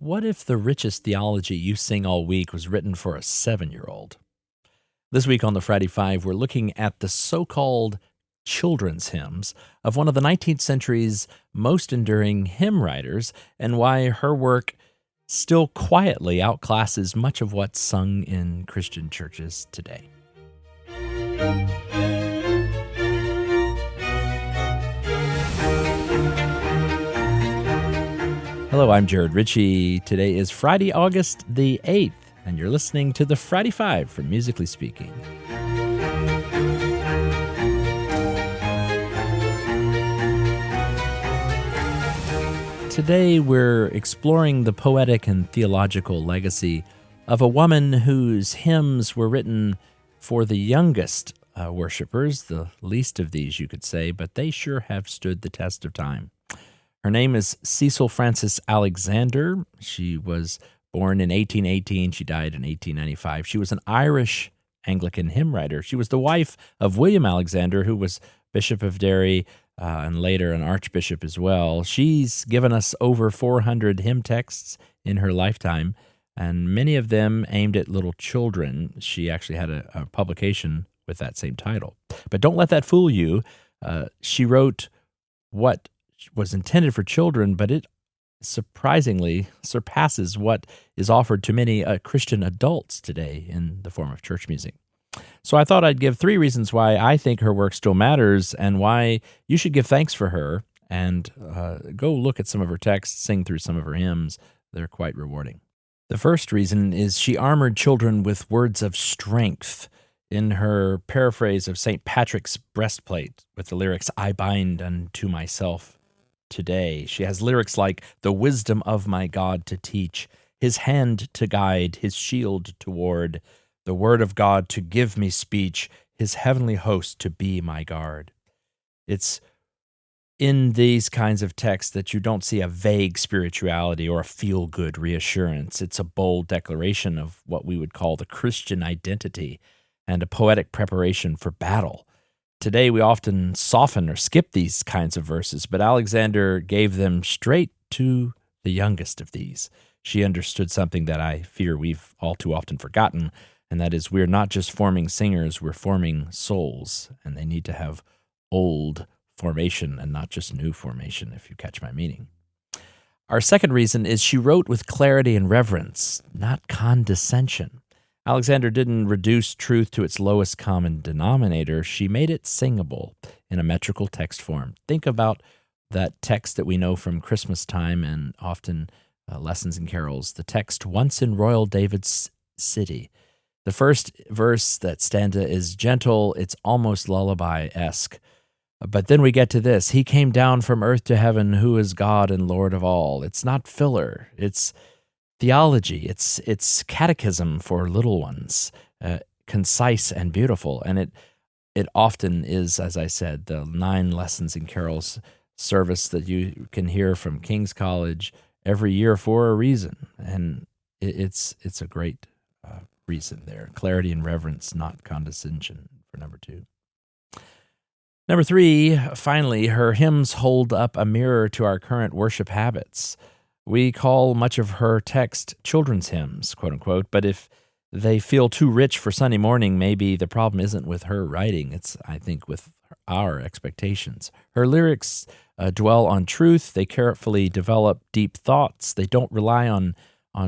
What if the richest theology you sing all week was written for a 7-year-old? This week on the Friday Five, we're looking at the so-called children's hymns of one of the 19th century's most enduring hymn writers and why her work still quietly outclasses much of what's sung in Christian churches today. Hello, I'm Jared Ritchie. Today is Friday, August the 8th, and you're listening to the Friday Five from Musically Speaking. Today, we're exploring the poetic and theological legacy of a woman whose hymns were written for the youngest worshipers, the least of these, you could say, but they sure have stood the test of time. Her name is Cecil Frances Alexander. She was born in 1818. She died in 1895. She was an Irish Anglican hymn writer. She was the wife of William Alexander, who was Bishop of Derry and later an archbishop as well. She's given us over 400 hymn texts in her lifetime, and many of them aimed at little children. She actually had a publication with that same title. But don't let that fool you. She wrote what was intended for children, but it surprisingly surpasses what is offered to many Christian adults today in the form of church music. So I thought I'd give 3 reasons why I think her work still matters and why you should give thanks for her and go look at some of her texts, sing through some of her hymns. They're quite rewarding. The first reason is she armored children with words of strength. In her paraphrase of St. Patrick's breastplate with the lyrics, "I bind unto myself today," she has lyrics like, "The wisdom of my God to teach, his hand to guide, his shield to ward, the word of God to give me speech, his heavenly host to be my guard." It's in these kinds of texts that you don't see a vague spirituality or a feel-good reassurance. It's a bold declaration of what we would call the Christian identity and a poetic preparation for battle. Today, we often soften or skip these kinds of verses, but Alexander gave them straight to the youngest of these. She understood something that I fear we've all too often forgotten, and that is we're not just forming singers, we're forming souls, and they need to have old formation and not just new formation, if you catch my meaning. Our second reason is she wrote with clarity and reverence, not condescension. Alexander didn't reduce truth to its lowest common denominator. She made it singable in a metrical text form. Think about that text that we know from Christmas time and often lessons and carols, the text, "Once in royal David's city." The first verse, that stanza, is gentle. It's almost lullaby-esque. But then we get to this, "He came down from earth to heaven, who is God and Lord of all." It's not filler. It's theology, it's catechism for little ones, concise and beautiful, and it often is, as I said, the 9 lessons and carols service that you can hear from King's College every year for a reason, and it's a great reason there. Clarity and reverence, not condescension, for number 2. Number 3, finally, her hymns hold up a mirror to our current worship habits. We call much of her text children's hymns, quote unquote, but if they feel too rich for Sunday morning, maybe the problem isn't with her writing. It's, I think, with our expectations. Her lyrics dwell on truth. They carefully develop deep thoughts. They don't rely on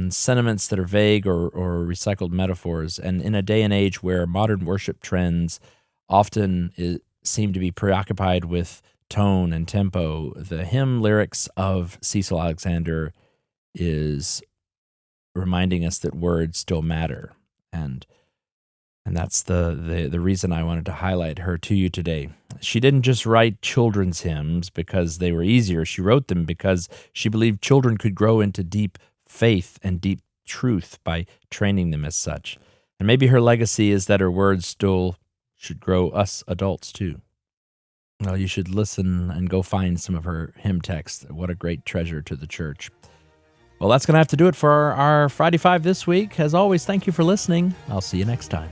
sentiments that are vague or recycled metaphors. And in a day and age where modern worship trends often seem to be preoccupied with tone and tempo, the hymn lyrics of Cecil Alexander is reminding us that words still matter, and that's the reason I wanted to highlight her to you today. She didn't just write children's hymns because they were easier. She wrote them because she believed children could grow into deep faith and deep truth by training them as such. And maybe her legacy is that her words still should grow us adults too. Well, you should listen and go find some of her hymn texts. What a great treasure to the church. Well, that's going to have to do it for our Friday Five this week. As always, thank you for listening. I'll see you next time.